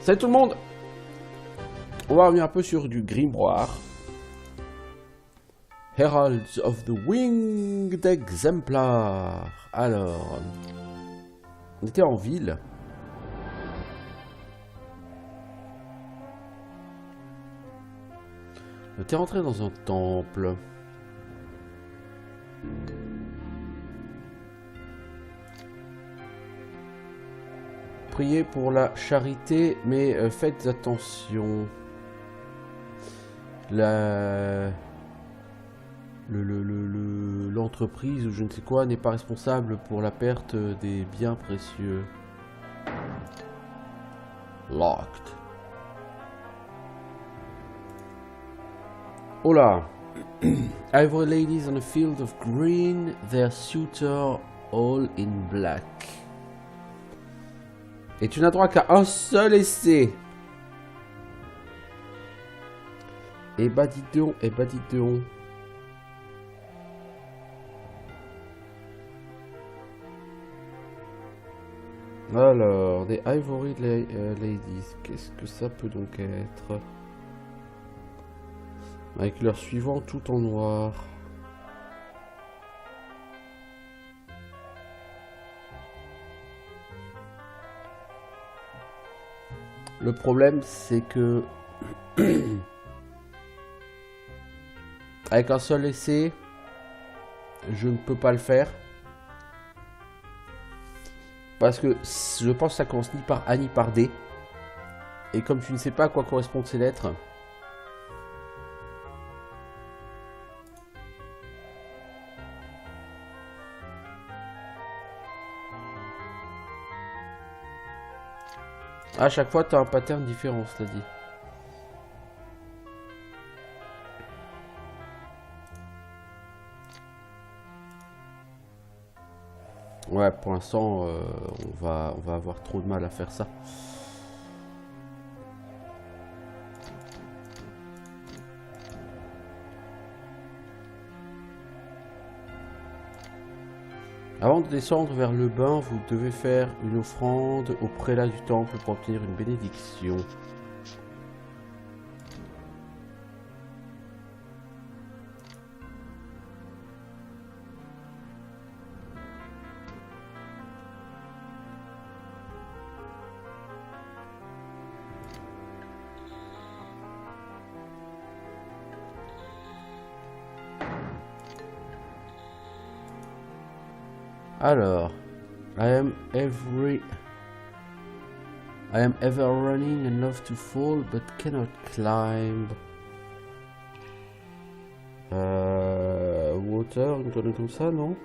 Salut tout le monde. On va revenir un peu sur du grimoire. Heralds of the Winged Exemplar. Alors, on était en ville. On était rentré dans un temple. Priez pour la charité, mais faites attention. L'entreprise ou je ne sais quoi n'est pas responsable pour la perte des biens précieux. Locked. Oh là. Ivory ladies on a field of green, their suitor all in black. Et tu n'as droit qu'à un seul essai. Et bah dis donc, et bah dis donc. Alors, des Ivory Ladies, qu'est-ce que ça peut donc être? Avec leur suivant tout en noir. Le problème, c'est que avec un seul essai, je ne peux pas le faire. Parce que je pense que ça commence ni par A ni par D. Et comme tu ne sais pas à quoi correspondent ces lettres, à chaque fois tu as un pattern différent, cela dit. Ouais, pour l'instant, on va avoir trop de mal à faire ça. Avant de descendre vers le bain, vous devez faire une offrande au prélat du temple pour obtenir une bénédiction. Alors, I am ever running and love to fall but cannot climb. Water, une connerie comme ça, non?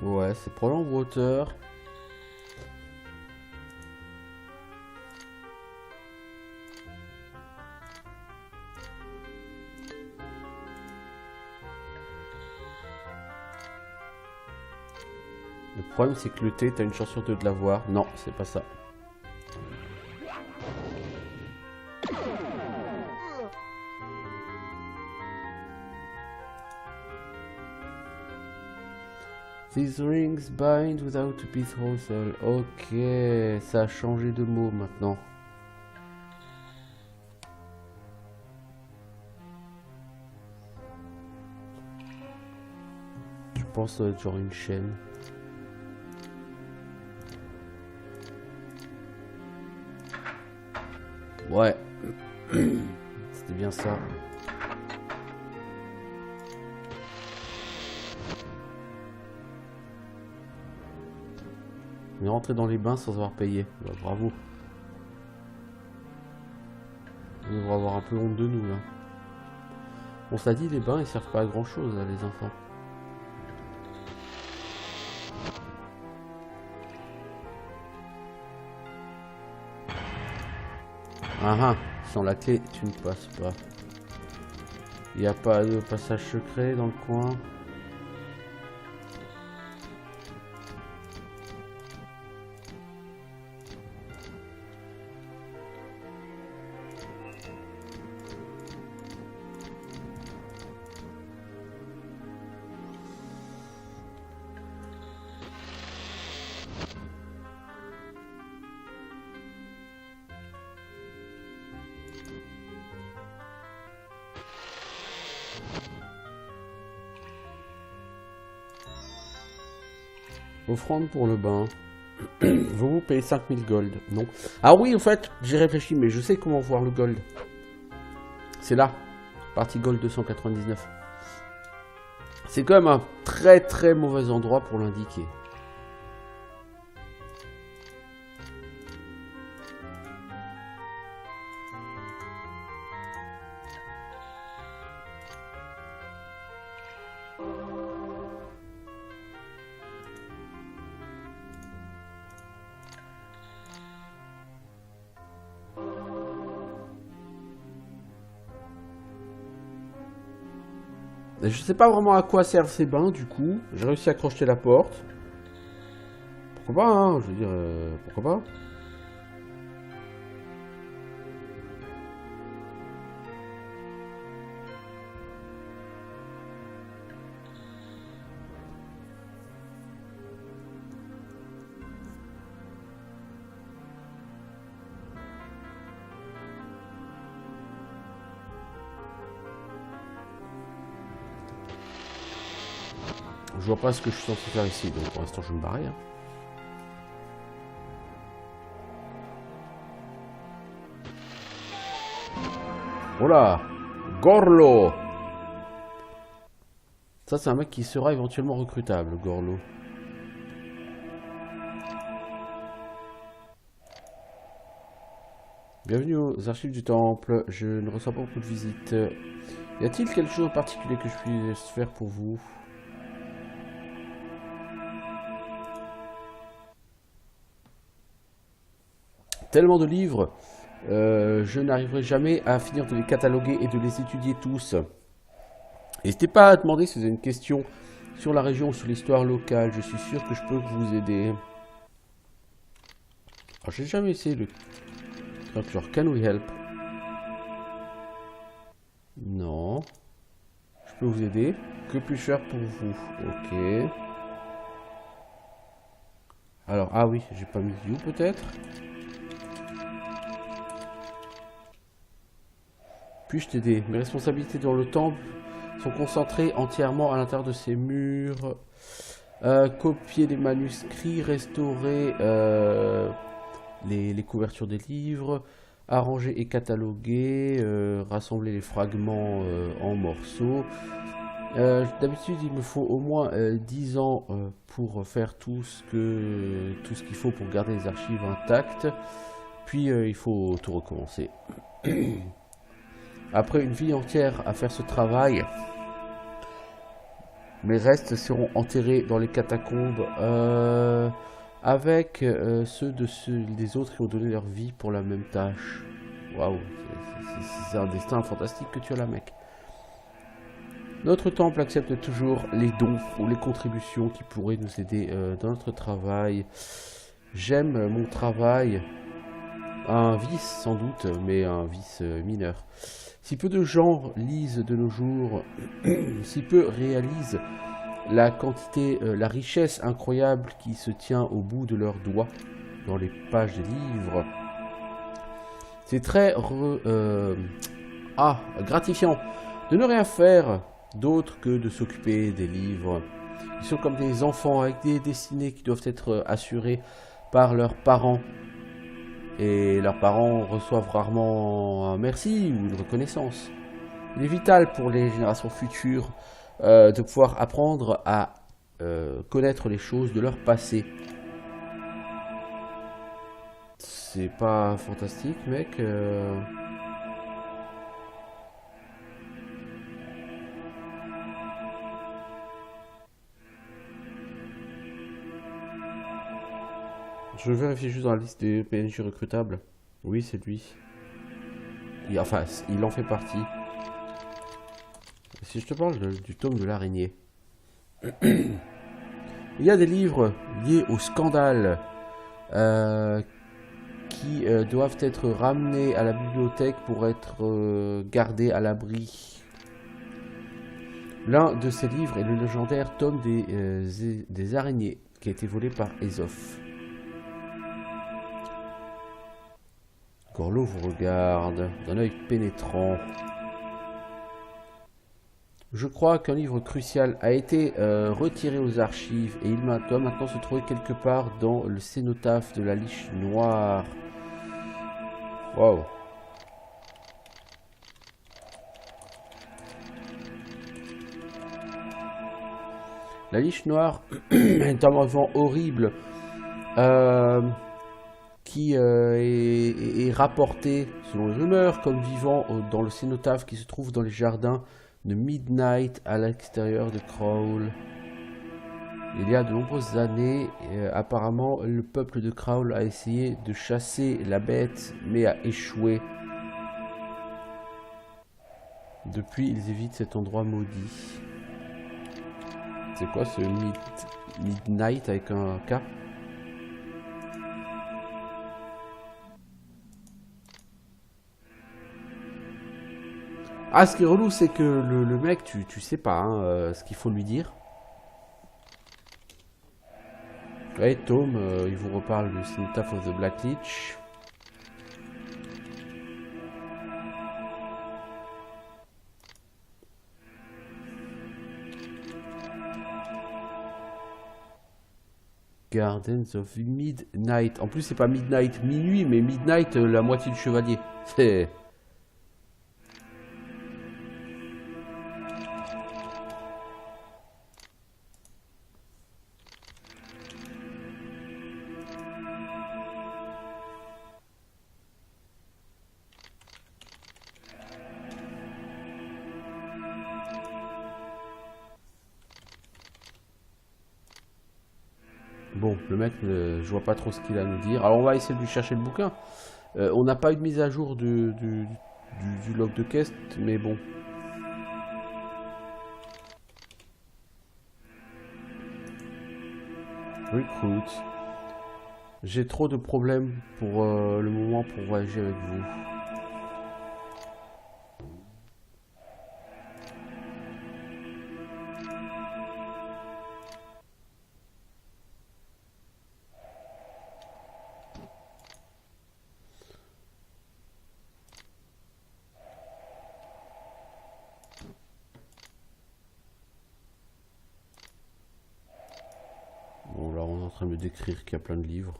Ouais, c'est probablement water. Le problème c'est que le T, t'as une chance sur deux de l'avoir. Non, c'est pas ça. These rings bind without a betrothal. Ok, ça a changé de mot maintenant. Je pense que ça va être genre une chaîne. Ouais, c'était bien ça. On est rentré dans les bains sans avoir payé. Bah, bravo. On devrait avoir un peu honte de nous là. On s'est dit, les bains ils servent pas à grand chose là, les enfants. Ah ah, sans la clé tu ne passes pas. Il n'y a pas de passage secret dans le coin. Offrande pour le bain. Vous payez 5000 gold. Non. Ah oui, en fait, j'ai réfléchi, mais je sais comment voir le gold. C'est là. Partie gold 299. C'est quand même un très très mauvais endroit pour l'indiquer. Je sais pas vraiment à quoi servent ces bains, du coup. J'ai réussi à crocheter la porte. Pourquoi pas, hein, je veux dire, pourquoi pas. Je vois pas ce que je suis censé faire ici, donc pour l'instant je vais me barrer. Hein. Voilà, Gorlo. Ça c'est un mec qui sera éventuellement recrutable, Gorlo. Bienvenue aux archives du temple, je ne reçois pas beaucoup de visites. Y a-t-il quelque chose en particulier que je puisse faire pour vous? Tellement de livres, je n'arriverai jamais à finir de les cataloguer et de les étudier tous. N'hésitez pas à demander si vous avez une question sur la région ou sur l'histoire locale, je suis sûr que je peux vous aider. Alors j'ai jamais essayé le... Genre, can we help? Non. Je peux vous aider. Que puis-je faire pour vous? Ok. Alors, ah oui, j'ai pas mis you peut-être. Puis-je t'aider? Mes responsabilités dans le temple sont concentrées entièrement à l'intérieur de ces murs. Copier les manuscrits, restaurer les couvertures des livres, arranger et cataloguer, rassembler les fragments en morceaux. D'habitude, il me faut au moins 10 ans pour faire tout ce qu'il faut pour garder les archives intactes. Puis, il faut tout recommencer. Après une vie entière à faire ce travail, mes restes seront enterrés dans les catacombes avec ceux des autres qui ont donné leur vie pour la même tâche. Waouh, c'est un destin fantastique que tu as là, mec. Notre temple accepte toujours les dons ou les contributions qui pourraient nous aider dans notre travail. J'aime mon travail. Un vice sans doute, mais un vice mineur. Si peu de gens lisent de nos jours, si peu réalisent la quantité, la richesse incroyable qui se tient au bout de leurs doigts dans les pages des livres, c'est très gratifiant de ne rien faire d'autre que de s'occuper des livres. Ils sont comme des enfants avec des destinées qui doivent être assurées par leurs parents. Et leurs parents reçoivent rarement un merci ou une reconnaissance. Il est vital pour les générations futures de pouvoir apprendre à connaître les choses de leur passé. C'est pas fantastique, mec Je vérifie juste dans la liste des PNJ recrutables. Oui, c'est lui. Enfin, il en fait partie. Si je te parle du tome de l'araignée. Il y a des livres liés au scandale qui doivent être ramenés à la bibliothèque pour être gardés à l'abri. L'un de ces livres est le légendaire tome des araignées qui a été volé par Aesoph. Gorlo vous regarde d'un œil pénétrant. Je crois qu'un livre crucial a été retiré aux archives et il doit maintenant se trouver quelque part dans le cénotaphe de la Liche Noire. Waouh. La Liche Noire est un mouvement horrible qui est rapporté, selon les rumeurs, comme vivant dans le cénotaphe qui se trouve dans les jardins de Midnight à l'extérieur de Crawl. Il y a de nombreuses années, apparemment, le peuple de Crawl a essayé de chasser la bête, mais a échoué. Depuis, ils évitent cet endroit maudit. C'est quoi ce Midnight avec un K? Ah, ce qui est relou, c'est que le mec, tu sais pas hein, ce qu'il faut lui dire. Ouais, Tom, il vous reparle du Cenotaph of the Black Lich. Gardens of Midnight. En plus, c'est pas Midnight minuit, mais Midnight la moitié du chevalier. C'est... Bon, le mec, je vois pas trop ce qu'il a à nous dire. Alors, on va essayer de lui chercher le bouquin. On n'a pas eu de mise à jour du log de quest, mais bon. Recruit. J'ai trop de problèmes pour le moment pour voyager avec vous. Bon, là, on est en train de me décrire qu'il y a plein de livres.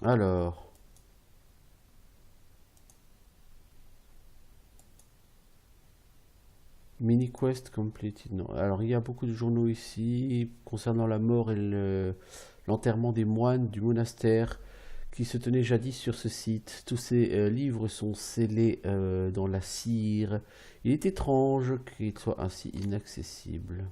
Alors... Mini quest completed. Non. Alors il y a beaucoup de journaux ici concernant la mort et l'enterrement des moines du monastère qui se tenaient jadis sur ce site. Tous ces livres sont scellés dans la cire. Il est étrange qu'ils soient ainsi inaccessibles.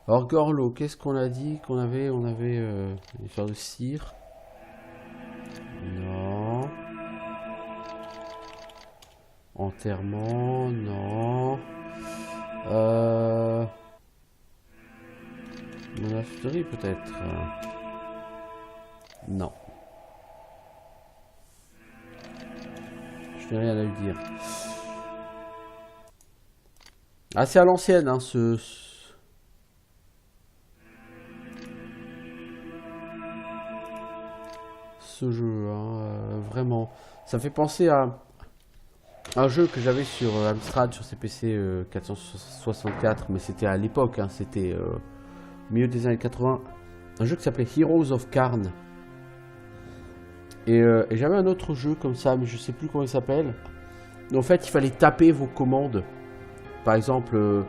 Alors Gorlo, qu'est-ce qu'on a dit qu'on avait? On avait une histoire de cire. Non. Enterrement, non. Monasterie peut-être. Non. Je n'ai rien à lui dire. Ah, c'est à l'ancienne, hein, ce jeu, hein, vraiment. Ça me fait penser à un jeu que j'avais sur Amstrad, sur CPC 464, mais c'était à l'époque, hein, c'était au milieu des années 80. Un jeu qui s'appelait Heroes of Karn. Et j'avais un autre jeu comme ça, mais je sais plus comment il s'appelle. En fait, il fallait taper vos commandes. Par exemple,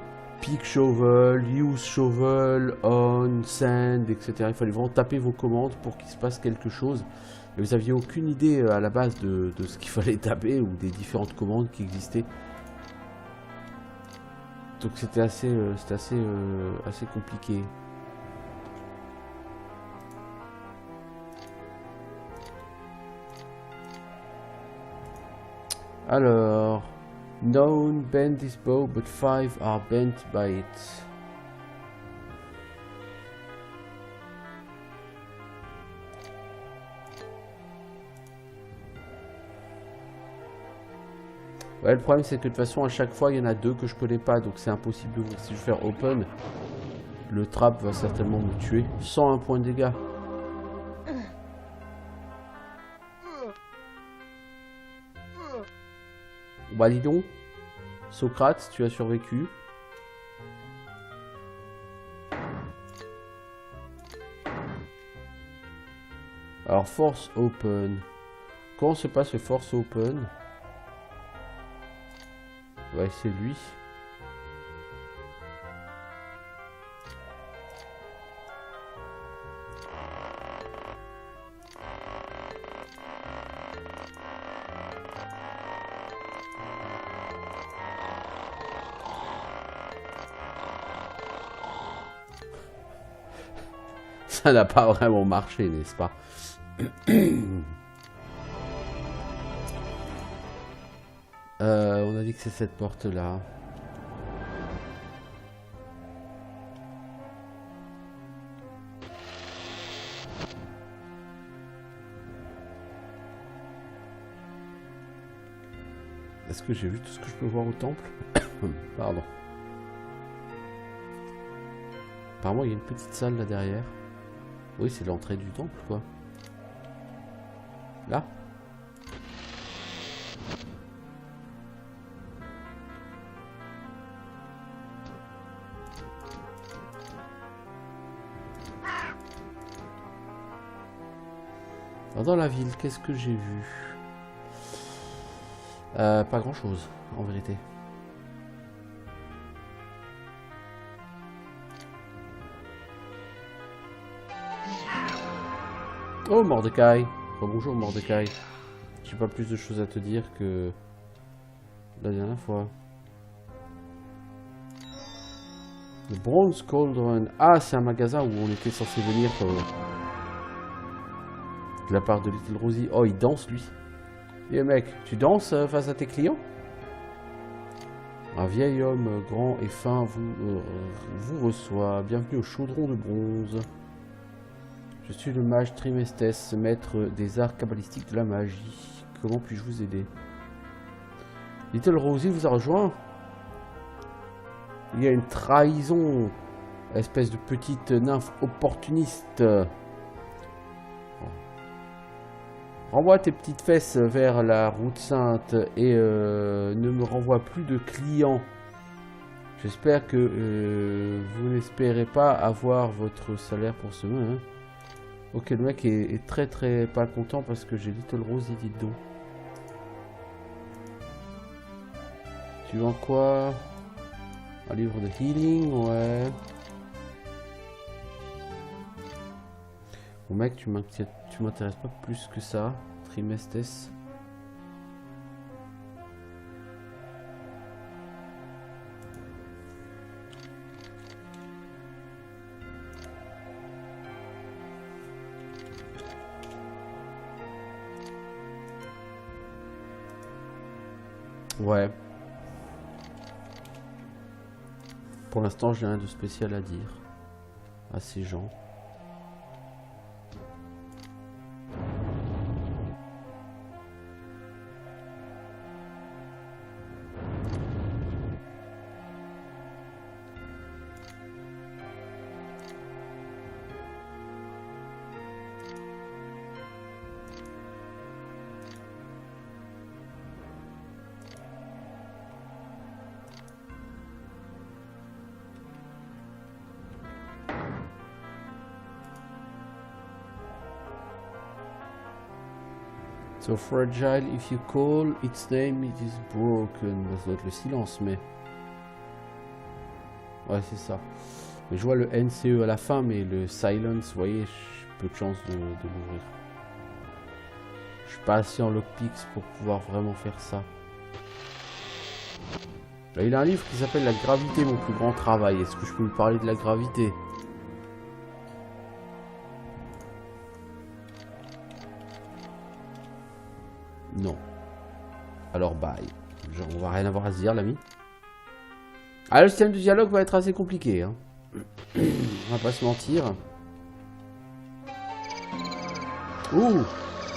pick shovel, use shovel, on, sand, etc. Il fallait vraiment taper vos commandes pour qu'il se passe quelque chose. Et vous aviez aucune idée à la base de ce qu'il fallait taper ou des différentes commandes qui existaient. Donc c'était assez compliqué. Alors, known bend this bow, but 5 are bent by it. Ouais, le problème c'est que de toute façon à chaque fois il y en a 2 que je connais pas, donc c'est impossible d'ouvrir. Si je vais faire open, le trap va certainement me tuer. 101 points de dégâts. Bah dis donc, Socrate, tu as survécu. Alors force open. Comment se passe le force open? Ouais, c'est lui. Ça n'a pas vraiment marché, n'est-ce pas? On a dit que c'est cette porte-là. Est-ce que j'ai vu tout ce que je peux voir au temple? Pardon. Apparemment, il y a une petite salle là derrière. Oui, c'est l'entrée du temple, quoi. Là. Dans la ville, qu'est-ce que j'ai vu? Pas grand-chose, en vérité. Oh, Mordecai. Oh, bonjour, Mordecai. J'ai pas plus de choses à te dire que la dernière fois. Le Bronze Cauldron. Ah, c'est un magasin où on était censé venir de la part de Little Rosie. Oh, il danse, lui. Et mec, tu danses face à tes clients? Un vieil homme grand et fin vous reçoit. Bienvenue au chaudron de bronze. Je suis le mage Trimestes, maître des arts cabalistiques de la magie. Comment puis-je vous aider? Little Rosie vous a rejoint? Il y a une trahison. Espèce de petite nymphe opportuniste. Renvoie tes petites fesses vers la route sainte et ne me renvoie plus de clients. J'espère que vous n'espérez pas avoir votre salaire pour ce mois. Hein. Ok, le mec est très pas content parce que j'ai Little Rosie, dites donc. Tu vends quoi? Un livre de healing, ouais. Bon mec, tu m'intéresses pas plus que ça, Trimestes. Ouais. Pour l'instant, j'ai rien de spécial à dire à ces gens. So fragile, if you call its name, it is broken. Ça doit être le silence, mais... Ouais, c'est ça. Mais je vois le NCE à la fin, mais le Silence, vous voyez, j'ai peu de chance de l'ouvrir. Je suis pas assez en lockpicks pour pouvoir vraiment faire ça. Là, il a un livre qui s'appelle La gravité, mon plus grand travail. Est-ce que je peux lui parler de la gravité? Non. Alors bye. Genre, on va rien avoir à se dire, l'ami. Ah, le système de dialogue va être assez compliqué, hein. On va pas se mentir. Ouh,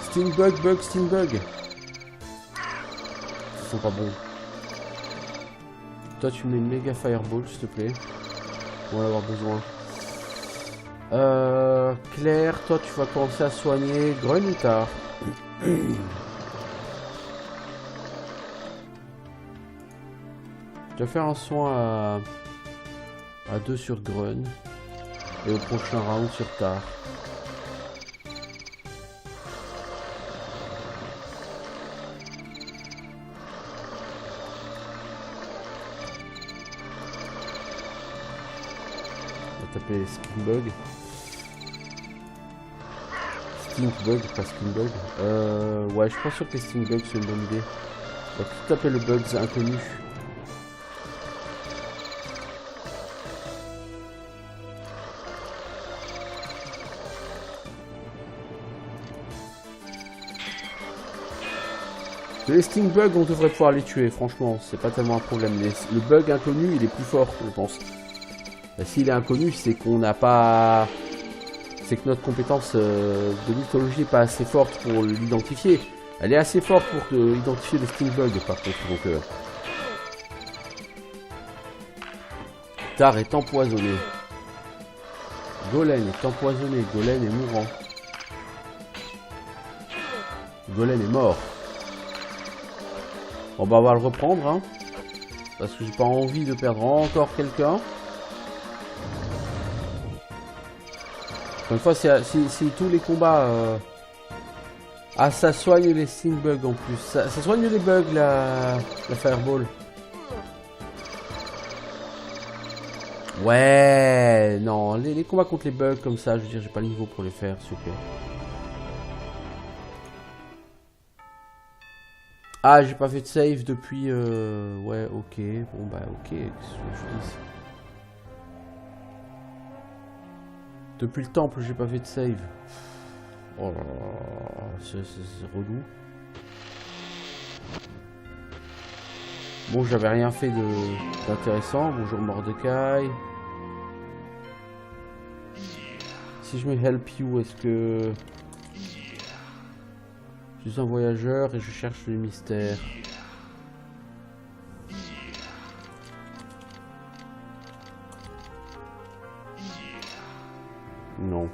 Stingbug, bug, Stingbug. Ils sont pas bons. Toi, tu mets une méga fireball, s'il te plaît. On va en avoir besoin. Claire, toi, tu vas commencer à soigner Grun ou tard? Je vais faire un soin à 2 sur Grun. Et au prochain round sur Tar. On va taper Skinbug. Stinkbug, pas Skinbug. Ouais, je suis pas sûr que les Stinkbugs c'est une bonne idée. On va tout taper le Bugs inconnu. Les Stingbugs, on devrait pouvoir les tuer, franchement, c'est pas tellement un problème. Le bug inconnu, il est plus fort, je pense. S'il est inconnu, c'est qu'on n'a pas... C'est que notre compétence de mythologie n'est pas assez forte pour l'identifier. Elle est assez forte pour identifier les Stingbugs, par contre. Donc, Tar est empoisonné. Golem est empoisonné, Golem est mourant. Golem est mort. Bon bah on va le reprendre, hein, parce que j'ai pas envie de perdre encore quelqu'un. Encore une fois, si tous les combats... Ah, ça soigne les Stingbugs en plus. Ça soigne les bugs, la Fireball. Ouais, non, les combats contre les bugs comme ça, je veux dire, j'ai pas le niveau pour les faire, s'il vous plaît. Ah, j'ai pas fait de save depuis... Ouais, ok. Bon, bah, ok. Qu'est-ce que je dis? Depuis le temple, j'ai pas fait de save. Oh là là, c'est relou. Bon, j'avais rien fait d'intéressant. Bonjour Mordecai. Si je mets help you, est-ce que... Je suis un voyageur et je cherche les mystères. Non.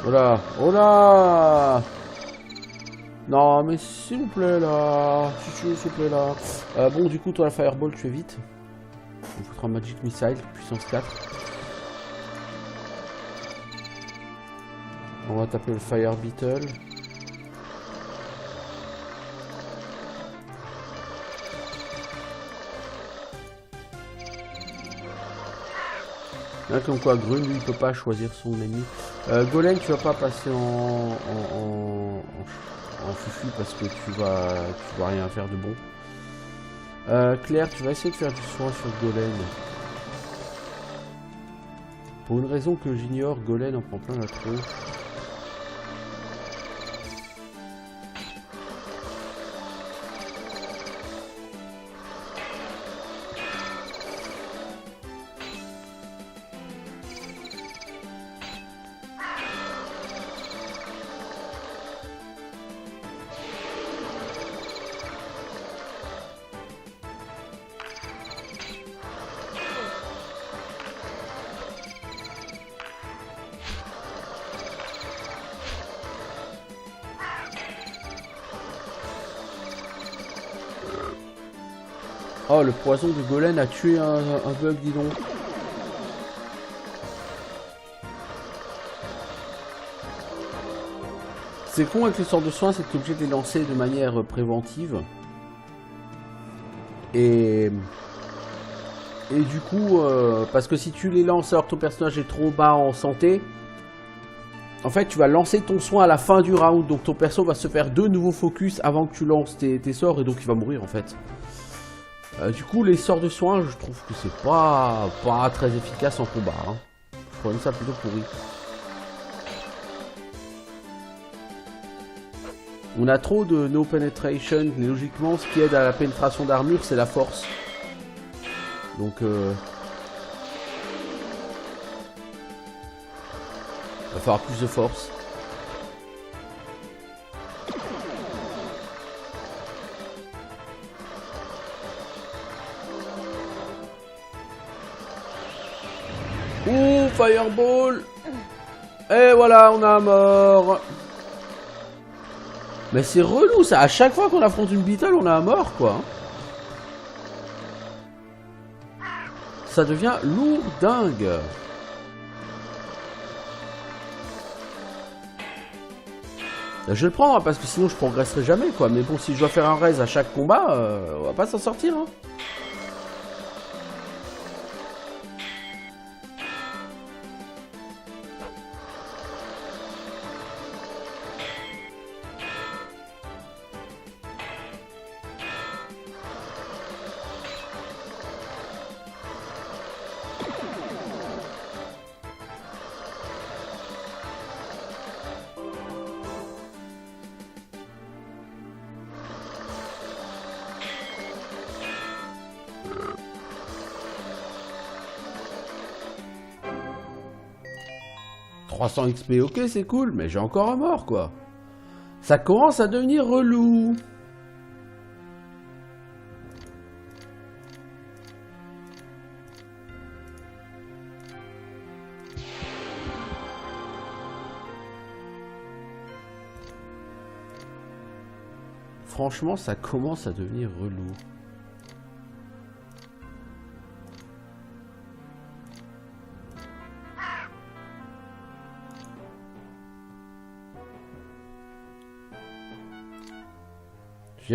Oh là, oh là! Non, mais s'il vous plaît là, s'il vous plaît là. Bon, du coup, toi la Fireball, tu es vite. On foutra un Magic Missile, puissance 4. On va taper le Fire Beetle. Là, comme quoi, Grun, lui, il peut pas choisir son ennemi. Golem, tu vas pas passer en fufu parce que tu vas rien faire de bon. Claire, tu vas essayer de faire du soin sur Golem. Pour une raison que j'ignore, Golem en prend plein la tronche. Oh, le poison de Golem a tué un bug, dis donc. c'est con avec les sorts de soins, c'est que tu es obligé de les lancer de manière préventive. Et du coup, parce que si tu les lances alors que ton personnage est trop bas en santé, en fait tu vas lancer ton soin à la fin du round, donc ton perso va se faire 2 nouveaux focus avant que tu lances tes sorts et donc il va mourir en fait. Du coup les sorts de soins, je trouve que c'est pas très efficace en combat. Hein. Je trouve ça plutôt pourri. On a trop de no penetration, mais logiquement ce qui aide à la pénétration d'armure c'est la force. Donc il va falloir plus de force. Ouh, fireball. Et voilà, on a un mort. Mais c'est relou ça, à chaque fois qu'on affronte une Beetle, on a un mort quoi. Ça devient lourdingue. Je vais le prendre hein, parce que sinon je progresserai jamais quoi. Mais bon, si je dois faire un raise à chaque combat, on va pas s'en sortir hein. « 300 XP, ok, c'est cool, mais j'ai encore un mort, quoi. » Ça commence à devenir relou. Franchement, ça commence à devenir relou.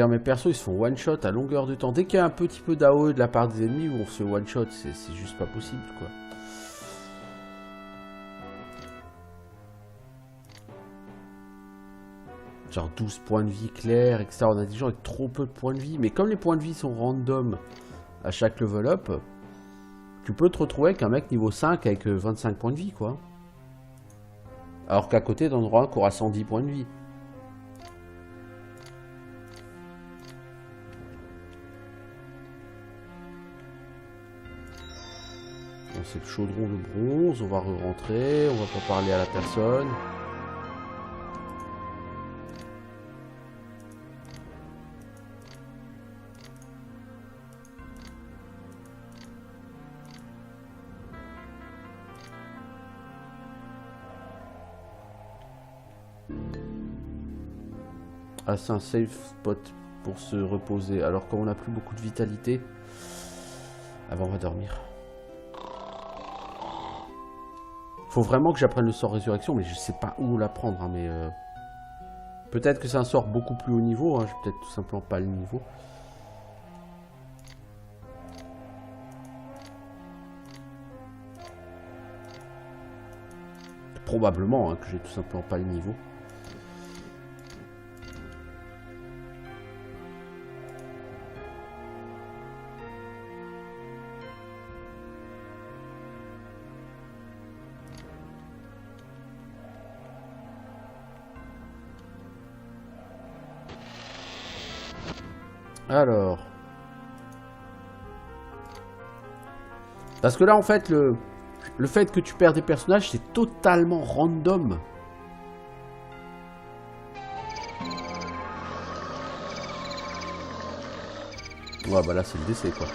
Mes persos ils se font one shot à longueur de temps. Dès qu'il y a un petit peu d'AOE de la part des ennemis où on se one shot, c'est juste pas possible quoi. Genre 12 points de vie clairs, etc. On a des gens avec trop peu de points de vie. Mais comme les points de vie sont random à chaque level up, tu peux te retrouver avec un mec niveau 5 avec 25 points de vie quoi. Alors qu'à côté t'en auras un qui aura 110 points de vie. C'est le chaudron de bronze, on va re-rentrer, on va pas parler à la personne. Ah, c'est un safe spot pour se reposer. Alors comme on n'a plus beaucoup de vitalité, avant on va dormir. Faut vraiment que j'apprenne le sort résurrection, mais je sais pas où l'apprendre. Hein, mais peut-être que c'est un sort beaucoup plus haut niveau. Hein, j'ai peut-être tout simplement pas le niveau. Probablement hein, que j'ai tout simplement pas le niveau. Alors. Parce que là, en fait, le fait que tu perds des personnages, c'est totalement random. Ouais, bah là, c'est le décès, quoi.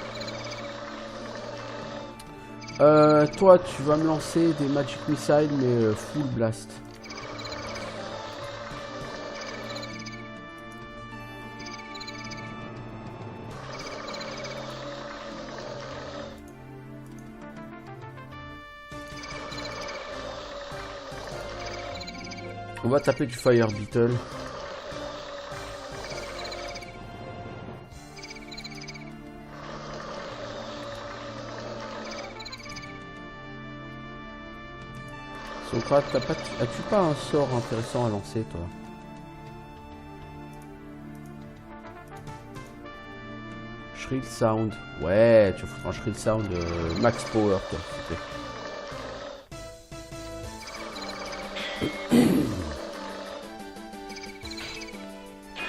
Toi, tu vas me lancer des Magic Missiles, mais full blast. On va taper du Fire Beetle. Socrate, as-tu pas un sort intéressant à lancer, toi? Shrill Sound. Ouais, tu feras un Shrill Sound Max Power, toi, s'il te plaît.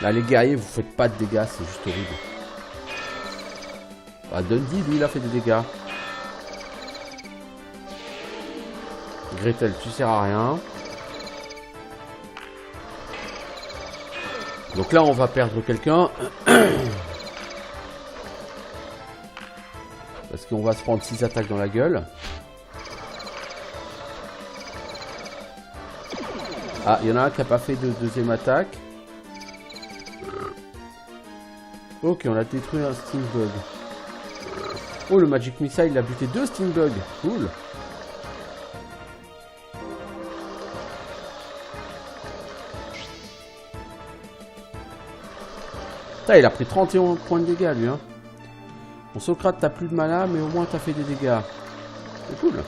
Là, les guerriers, vous faites pas de dégâts, c'est juste horrible. Bah, Dundee, lui, il a fait des dégâts. Gretel, tu sers à rien. Donc là, on va perdre quelqu'un. Parce qu'on va se prendre 6 attaques dans la gueule. Ah, il y en a un qui n'a pas fait de deuxième attaque. Ok, on a détruit un Stingbug. Oh, le Magic Missile, il a buté 2 Stingbug. Cool. Putain, il a pris 31 points de dégâts, lui. Hein. Bon, Socrate, t'as plus de mana, mais au moins t'as fait des dégâts. C'est cool.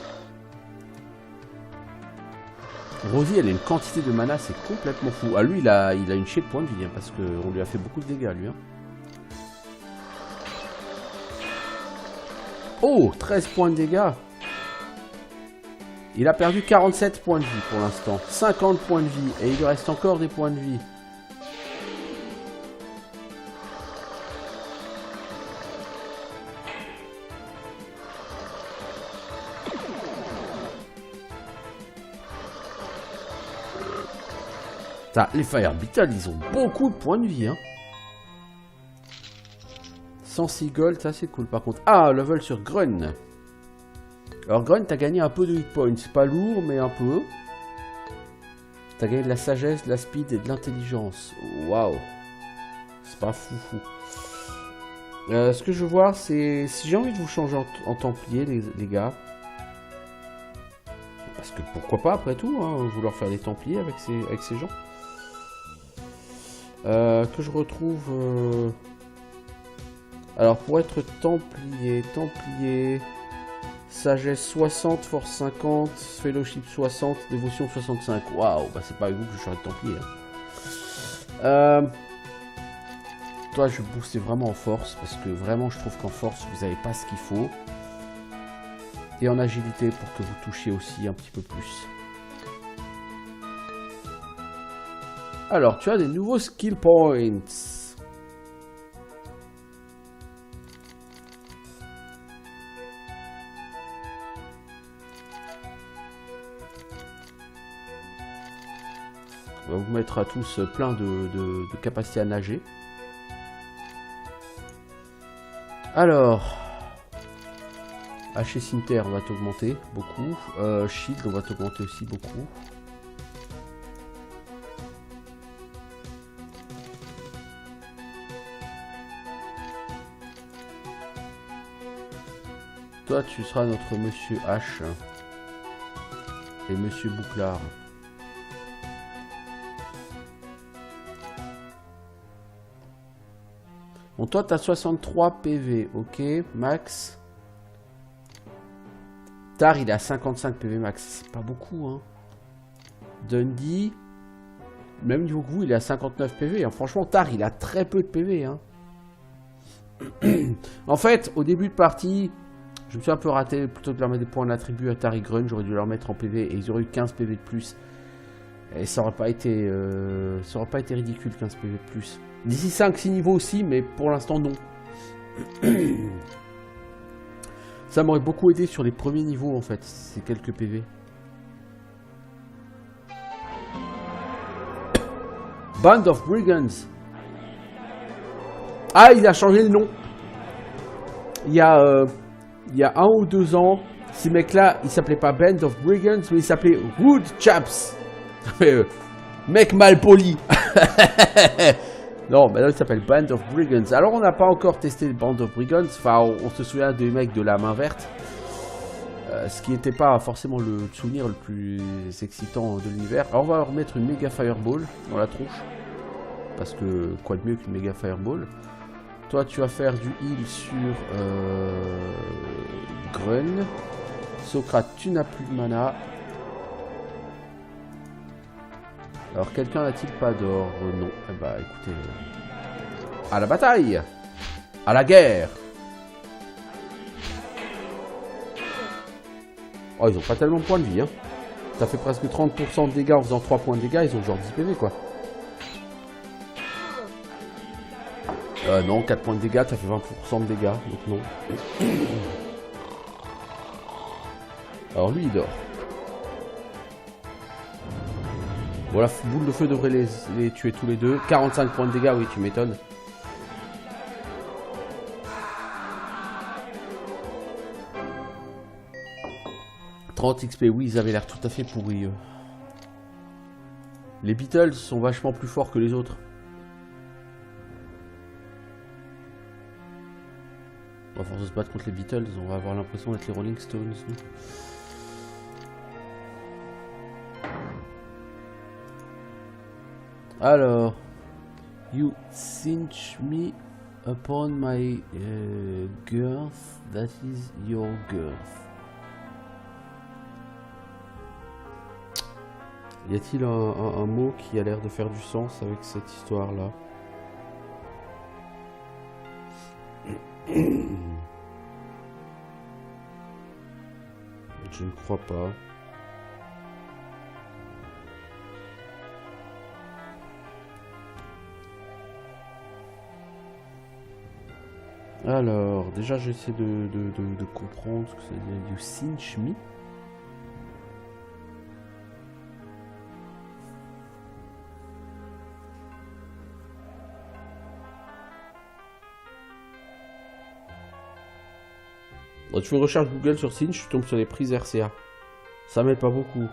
Rosie, elle a une quantité de mana, c'est complètement fou. Ah, lui, il a une chier de points de vie, hein, parce qu'on lui a fait beaucoup de dégâts, lui. Hein. Oh, 13 points de dégâts. Il a perdu 47 points de vie pour l'instant. 50 points de vie. Et il lui reste encore des points de vie. Ça, les Fire Beetle, ils ont beaucoup de points de vie. Hein. 106 gold, ça c'est cool par contre. Ah, level sur Grun. Alors Grun, t'as gagné un peu de hit points. C'est pas lourd, mais un peu. T'as gagné de la sagesse, de la speed et de l'intelligence. Waouh. C'est pas fou. Ce que je veux voir, c'est si j'ai envie de vous changer en templier, les gars. Parce que pourquoi pas, après tout, hein, vouloir faire des templiers avec ces gens. Que je retrouve... Alors, pour être templier, sagesse 60, force 50, fellowship 60, dévotion 65. Waouh, bah c'est pas avec vous que je serai templier. Hein. Toi, je vais booster vraiment en force, parce que vraiment, je trouve qu'en force, vous n'avez pas ce qu'il faut. Et en agilité, pour que vous touchiez aussi un petit peu plus. Alors, tu as des nouveaux skill points. On va vous mettre à tous plein de capacité à nager. Alors, haché cimetière, on va t'augmenter beaucoup. Shield, on va t'augmenter aussi beaucoup. Toi, tu seras notre Monsieur H. Et Monsieur Bouclard. Bon, toi, t'as 63 PV, ok, max. Tar, il a 55 PV max, c'est pas beaucoup, hein. Dundee, même niveau que vous, il est à 59 PV. Hein. Franchement, Tar, il a très peu de PV, hein. En fait, au début de partie, je me suis un peu raté. Plutôt que de leur mettre des points en attribut à Tar et Grun, j'aurais dû leur mettre en PV et ils auraient eu 15 PV de plus. Et ça aurait pas été ridicule, 15 PV de plus. D'ici 5-6 niveaux aussi, mais pour l'instant, non. Ça m'aurait beaucoup aidé sur les premiers niveaux, en fait, ces quelques PV. Band of Brigands. Ah, il a changé le nom. Il y a 1 ou 2 ans, ces mecs-là, ils s'appelaient pas Band of Brigands, mais ils s'appelaient Rude Chaps. Mec mal poli. Non, maintenant il s'appelle Band of Brigands. Alors on n'a pas encore testé le Band of Brigands. Enfin, on se souvient des mecs de la main verte. Ce qui n'était pas forcément le souvenir le plus excitant de l'univers. Alors on va remettre une méga fireball dans la tronche. Parce que quoi de mieux qu'une méga fireball. Toi tu vas faire du heal sur Grun. Socrate, tu n'as plus de mana. Alors quelqu'un n'a-t-il pas d'or? Non. Eh bah écoutez. À la bataille! À la guerre! Oh, ils ont pas tellement de points de vie, hein. Ça fait presque 30% de dégâts en faisant 3 points de dégâts, ils ont genre 10 PV, quoi. Non, 4 points de dégâts, ça fait 20% de dégâts, donc non. Alors lui, il dort. Bon, la boule de feu devrait les tuer tous les deux. 45 points de dégâts, oui, tu m'étonnes. XP, oui, ils avaient l'air tout à fait pourris. Les Beatles sont vachement plus forts que les autres. À force de se battre contre les Beatles, on va avoir l'impression d'être les Rolling Stones. Alors, you cinch me upon my girth, that is your girth. Y a-t-il un mot qui a l'air de faire du sens avec cette histoire-là? Je ne crois pas. Alors, déjà j'essaie de comprendre ce que ça veut dire. You cinch me. Bon, tu fais une recherche Google sur cinch, tu tombes sur les prises RCA. Ça m'aide pas beaucoup.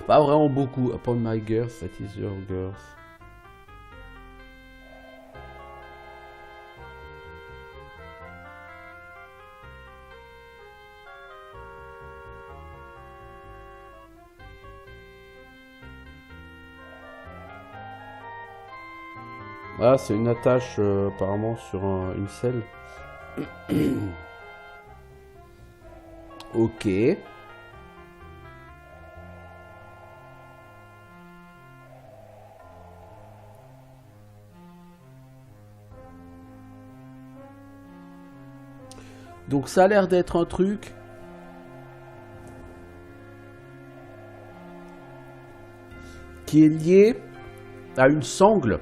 Pas vraiment beaucoup. Upon my girth, that is your girth. Ah, c'est une attache apparemment sur une selle. Ok. Donc ça a l'air d'être un truc qui est lié à une sangle.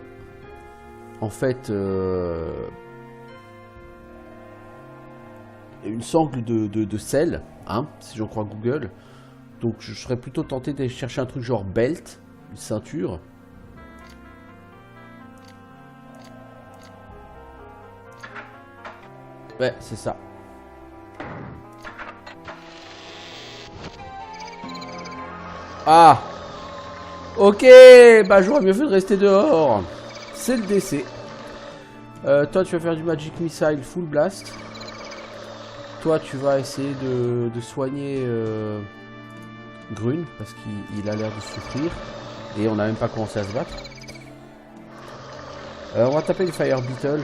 En fait, une sangle de sel, hein, si j'en crois Google. Donc je serais plutôt tenté d'aller chercher un truc genre belt, une ceinture. Ouais, c'est ça. Ah! Ok, bah j'aurais mieux fait de rester dehors. C'est le décès. Toi, tu vas faire du Magic Missile Full Blast. Toi, tu vas essayer de soigner Grun, parce qu'il a l'air de souffrir. Et on n'a même pas commencé à se battre. On va taper le Fire Beetle.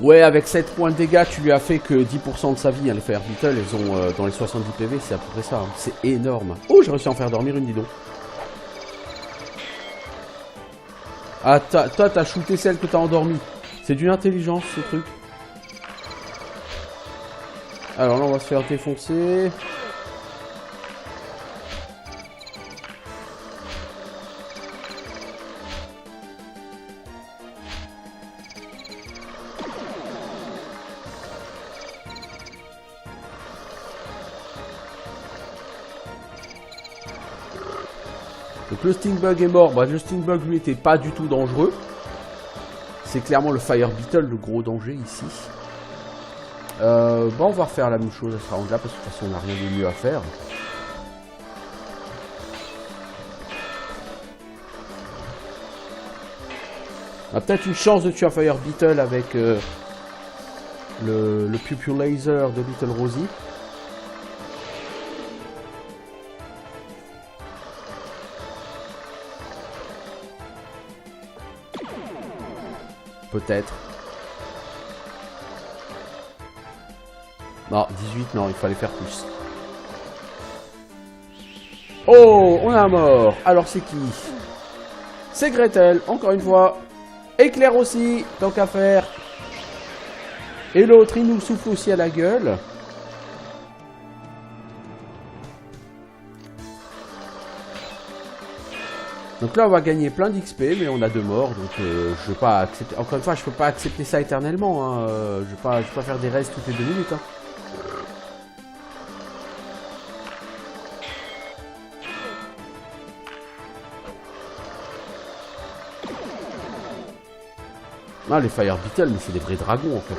Ouais, avec 7 points de dégâts, tu lui as fait que 10% de sa vie. Hein, les Fire Beetle, elles ont dans les 70 PV, c'est à peu près ça. Hein. C'est énorme. Oh, j'ai réussi à en faire dormir une, dis donc. Ah, toi, t'as shooté celle que t'as endormie. C'est d'une intelligence, ce truc. Alors là, on va se faire défoncer. Donc le Sting Bug est mort. Bah, le Sting Bug lui était pas du tout dangereux. C'est clairement le Fire Beetle, le gros danger ici. Bah, on va refaire la même chose à ce round là parce que de toute façon on n'a rien de mieux à faire. On a peut-être une chance de tuer un Fire Beetle avec le Pupil Laser de Little Rosie. Peut-être. Non, 18, non, il fallait faire plus. Oh, on a un mort. Alors c'est qui? C'est Gretel, encore une fois. Éclair aussi, tant qu'à faire. Et l'autre, il nous souffle aussi à la gueule. Donc là, on va gagner plein d'XP, mais on a 2 morts, donc je vais pas accepter. Encore une fois, je peux pas accepter ça éternellement. Hein. Je vais pas faire des restes toutes les 2 minutes. Hein. Ah, les Fire Beetle, mais c'est des vrais dragons en fait.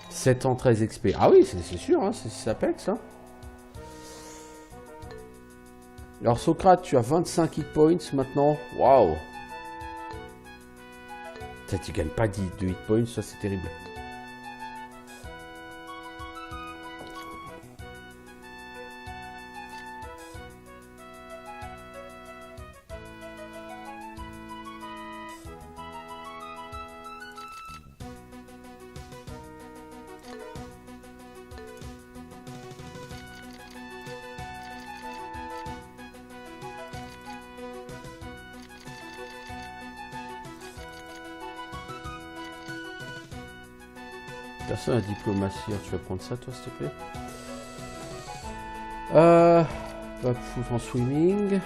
713 XP. Ah oui, c'est sûr, hein, ça pète ça. Alors Socrate, tu as 25 hit points maintenant. Waouh. Tu gagnes pas 10 de hit points, ça c'est terrible. Personne à diplomatie, tu vas prendre ça toi s'il te plaît. Pas foot en swimming.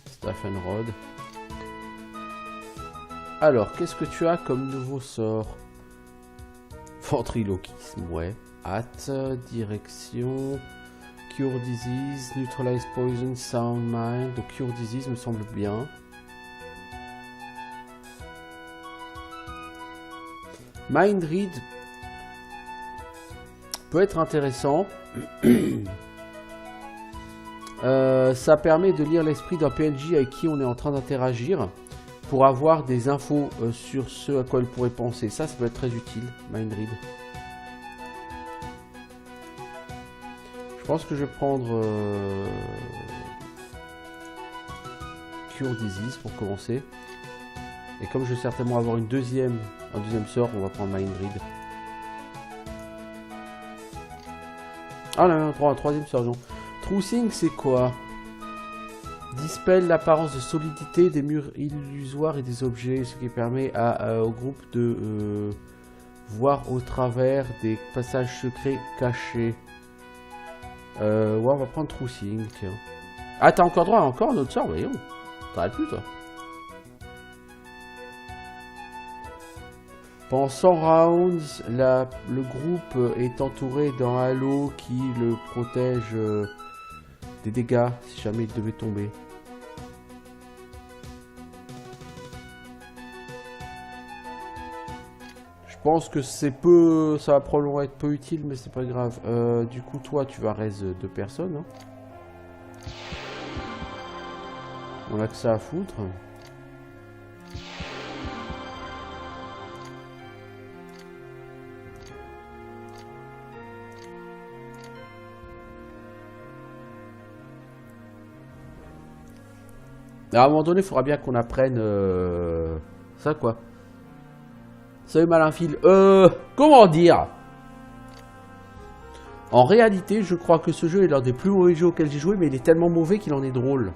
Stephen Rod. Alors, qu'est-ce que tu as comme nouveau sort? Ventriloquisme, ouais. Hâte, direction, Cure Disease, Neutralize Poison, Sound Mind. Donc Cure Disease me semble bien. Mind Read peut être intéressant. Ça permet de lire l'esprit d'un PNJ avec qui on est en train d'interagir pour avoir des infos sur ce à quoi il pourrait penser. Ça peut être très utile, Mind Read. Je pense que je vais prendre Cure Disease pour commencer. Et comme je vais certainement avoir un deuxième sort, on va prendre Mind Read. Ah, on a même un troisième sort, non. Truthing, c'est quoi? Dispelle l'apparence de solidité des murs illusoires et des objets, ce qui permet au groupe de voir au travers des passages secrets cachés. Ouais, on va prendre Truthing, tiens. Ah, t'as encore droit à encore un autre sort, voyons. T'arrêtes plus, toi. Pendant 100 rounds, le groupe est entouré d'un halo qui le protège des dégâts si jamais il devait tomber. Je pense que ça va probablement être peu utile, mais c'est pas grave. Du coup, toi, tu vas raise 2 personnes. Hein. On a que ça à foutre. À un moment donné, il faudra bien qu'on apprenne ça, quoi. Salut Malinfil. Comment dire? En réalité, je crois que ce jeu est l'un des plus mauvais jeux auxquels j'ai joué, mais il est tellement mauvais qu'il en est drôle.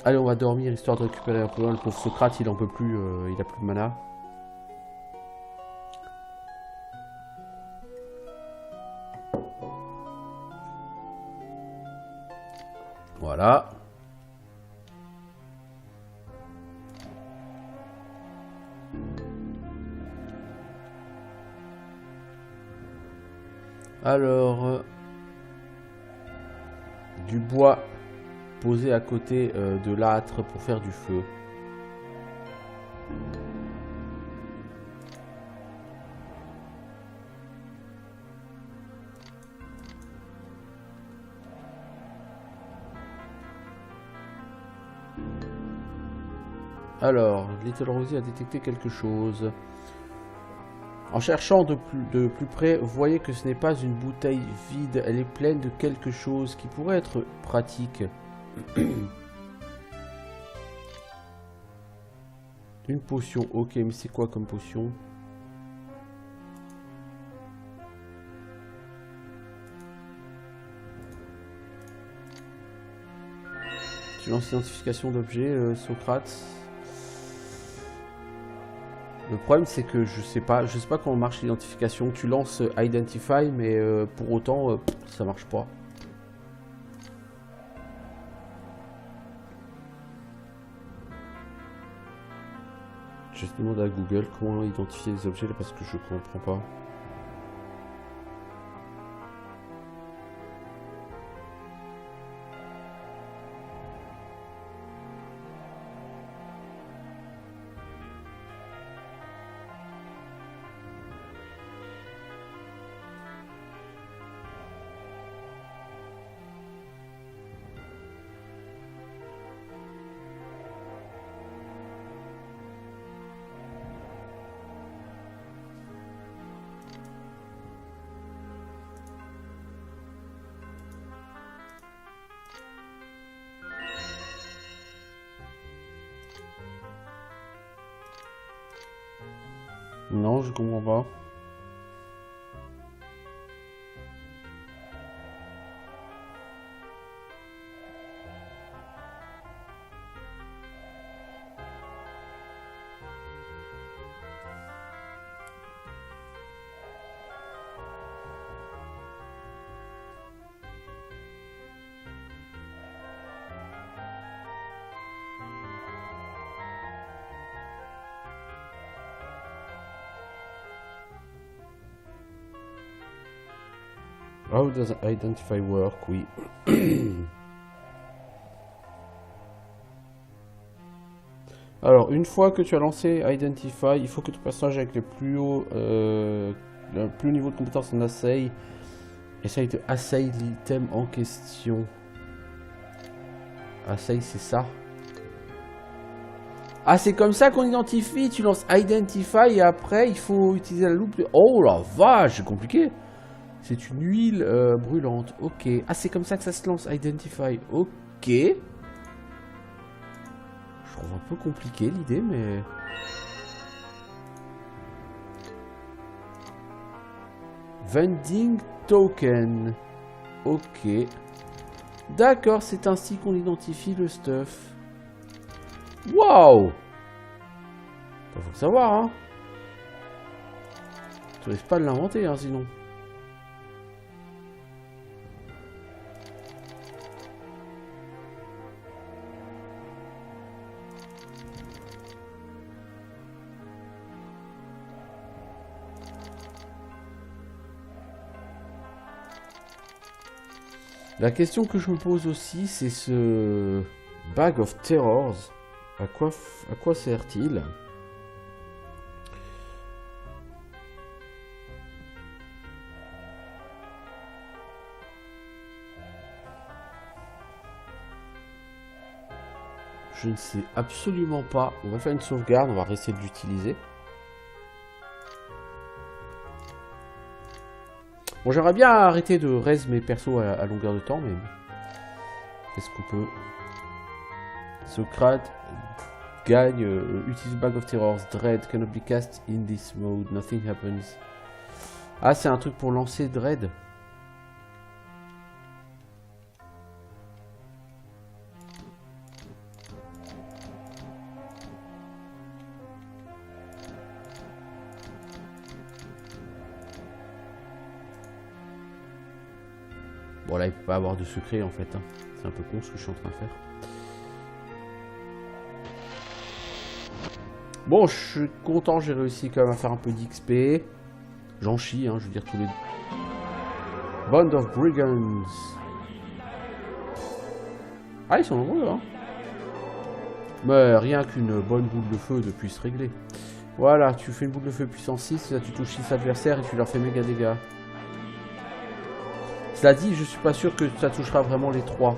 Allez, on va dormir, histoire de récupérer un peu. Le pauvre Socrate, il en peut plus, il a plus de mana. Voilà. Alors, du bois posé à côté de l'âtre pour faire du feu. Alors, Little Rosie a détecté quelque chose. En cherchant de plus près, vous voyez que ce n'est pas une bouteille vide, elle est pleine de quelque chose qui pourrait être pratique. Une potion, ok, mais c'est quoi comme potion? Tu lances l'identification d'objets, Socrate. Le problème c'est que je sais pas comment marche l'identification. Tu lances Identify, mais pour autant ça marche pas. Je demande à Google comment identifier les objets là parce que je comprends pas. Non, je comprends pas. How does Identify work? Oui. Alors, une fois que tu as lancé Identify, il faut que ton personnage avec le plus haut niveau de compétence en assay essaye de assay l'item en question. Assay, c'est ça. Ah, c'est comme ça qu'on identifie. Tu lances Identify et après, il faut utiliser la loupe. Oh la vache, c'est compliqué. C'est une huile brûlante. Ok. Ah, c'est comme ça que ça se lance, Identify. Ok. Je trouve un peu compliqué l'idée, mais... Vending token. Ok. D'accord, c'est ainsi qu'on identifie le stuff. Waouh! Faut le savoir, hein. Tu risques pas de l'inventer, hein, sinon. La question que je me pose aussi, c'est ce Bag of Terrors. À quoi sert-il? Je ne sais absolument pas. On va faire une sauvegarde, on va essayer de l'utiliser. Bon, j'aimerais bien arrêter de raise mes persos à longueur de temps, mais... Est-ce qu'on peut... Socrate gagne, utilise Bag of Terrors, Dread cannot be cast in this mode, nothing happens. Ah, c'est un truc pour lancer Dread. Bon là il peut pas avoir de secret en fait, hein. C'est un peu con ce que je suis en train de faire. Bon, je suis content, j'ai réussi quand même à faire un peu d'XP. J'en chie, hein, je veux dire tous les... Band of Brigands. Ah, ils sont nombreux, hein. Mais rien qu'une bonne boule de feu depuis se régler. Voilà, tu fais une boule de feu puissance 6, là tu touches 6 adversaires et tu leur fais méga dégâts. Cela dit, je suis pas sûr que ça touchera vraiment les 3.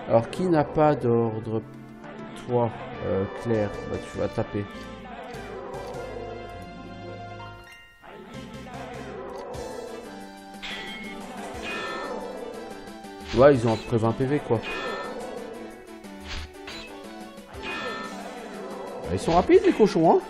Alors, qui n'a pas d'ordre? Toi, Claire, bah, tu vas taper. Ouais, ils ont à peu près 20 PV, quoi. Ils sont rapides, les cochons, hein.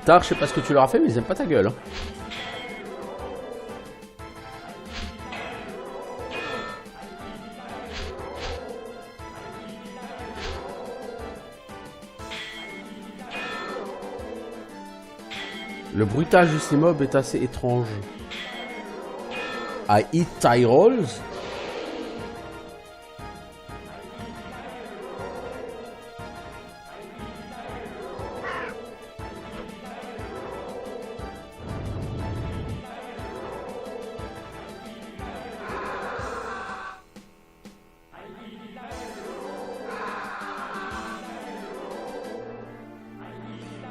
Tard, je sais pas ce que tu leur as fait, mais ils aiment pas ta gueule, hein. Le bruitage de ces mobs est assez étrange. I eat tie rolls.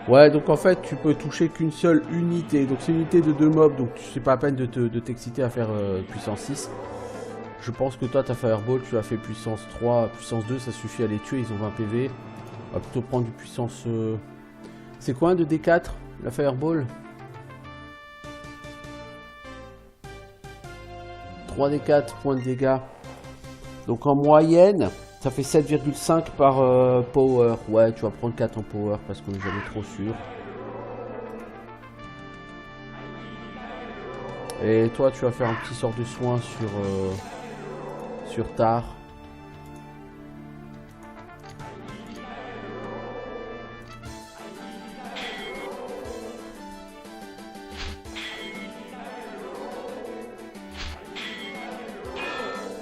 Ouais, donc en fait, tu peux toucher qu'une seule unité. Donc c'est une unité de 2 mobs, donc c'est pas la peine de t'exciter à faire puissance 6. Je pense que toi, ta Fireball, tu as fait puissance 3, puissance 2, ça suffit à les tuer, ils ont 20 PV. On va plutôt prendre du puissance... C'est quoi un de D4, la Fireball? 3 D4 points de dégâts. Donc en moyenne... Ça fait 7,5 par power. Ouais, tu vas prendre 4 en power parce qu'on est jamais trop sûr. Et toi, tu vas faire un petit sort de soin sur Tar.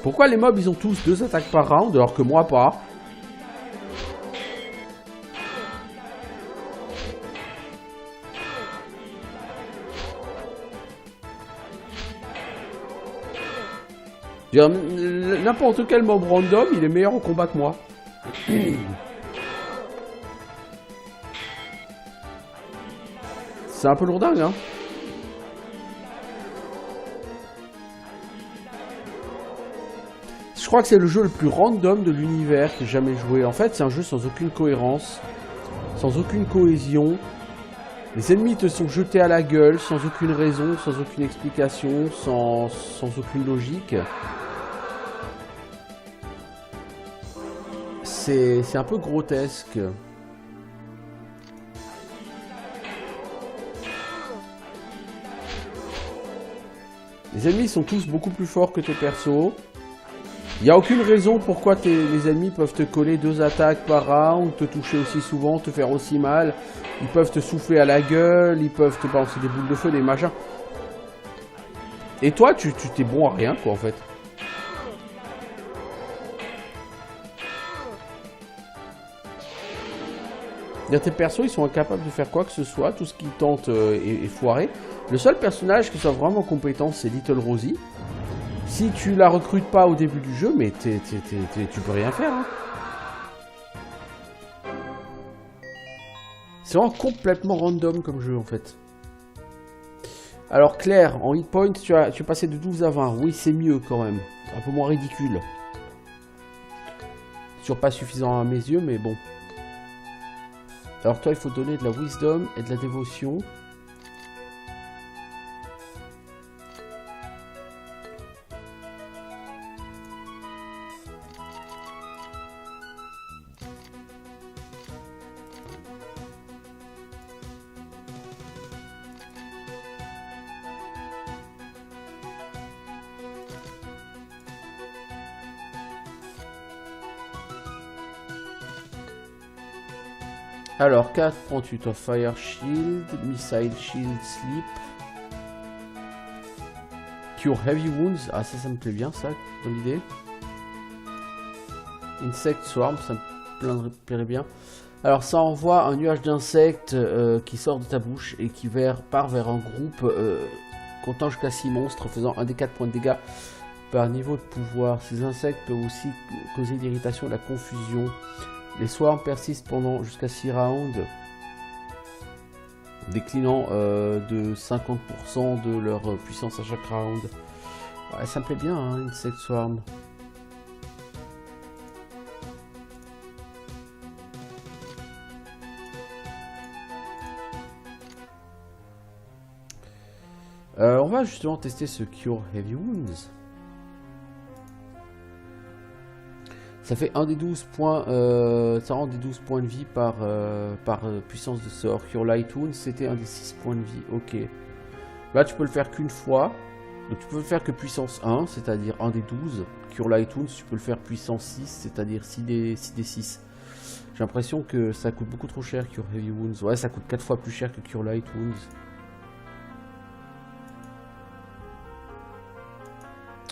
Pourquoi les mobs ils ont tous 2 attaques par round alors que moi pas? N'importe quel mob random il est meilleur au combat que moi. C'est un peu lourdingue, hein. Je crois que c'est le jeu le plus random de l'univers que j'ai jamais joué. En fait, c'est un jeu sans aucune cohérence, sans aucune cohésion. Les ennemis te sont jetés à la gueule, sans aucune raison, sans aucune explication, sans aucune logique. C'est un peu grotesque. Les ennemis sont tous beaucoup plus forts que tes persos. Il n'y a aucune raison pourquoi les ennemis peuvent te coller 2 attaques par round, te toucher aussi souvent, te faire aussi mal. Ils peuvent te souffler à la gueule, ils peuvent te balancer des boules de feu, des machins. Et toi, tu t'es bon à rien, quoi, en fait. Tes persos, ils sont incapables de faire quoi que ce soit. Tout ce qu'ils tentent est foiré. Le seul personnage qui soit vraiment compétent, c'est Little Rosie. Si tu la recrutes pas au début du jeu, mais tu peux rien faire. Hein. C'est vraiment complètement random comme jeu en fait. Alors Claire, en hit point, tu es passé de 12 à 20. Oui, c'est mieux quand même. Un peu moins ridicule. Toujours pas suffisant à mes yeux, mais bon. Alors toi, il faut donner de la wisdom et de la dévotion. Alors, 4.8 of Fire Shield, Missile Shield, Sleep. Cure Heavy Wounds, ah ça me plaît bien ça, dans l'idée. Insect Swarm, ça plairait bien. Alors ça envoie un nuage d'insectes qui sort de ta bouche et qui part vers un groupe comptant jusqu'à 6 monstres, faisant 1 des 4 points de dégâts par niveau de pouvoir. Ces insectes peuvent aussi causer de l'irritation et de la confusion. Les swarms persistent pendant jusqu'à 6 rounds, déclinant de 50% de leur puissance à chaque round. Ouais, ça me plaît bien, hein, Insect Swarm. On va justement tester ce Cure Heavy Wounds. Ça fait 1 des 12 points, ça rend des 12 points de vie par puissance de sort. Cure Light Wounds, c'était un des 6 points de vie. Ok. Là, tu peux le faire qu'une fois. Donc, tu peux le faire que puissance 1, c'est-à-dire 1 des 12. Cure Light Wounds, tu peux le faire puissance 6, c'est-à-dire 6 des 6. J'ai l'impression que ça coûte beaucoup trop cher, Cure Heavy Wounds. Ouais, ça coûte 4 fois plus cher que Cure Light Wounds.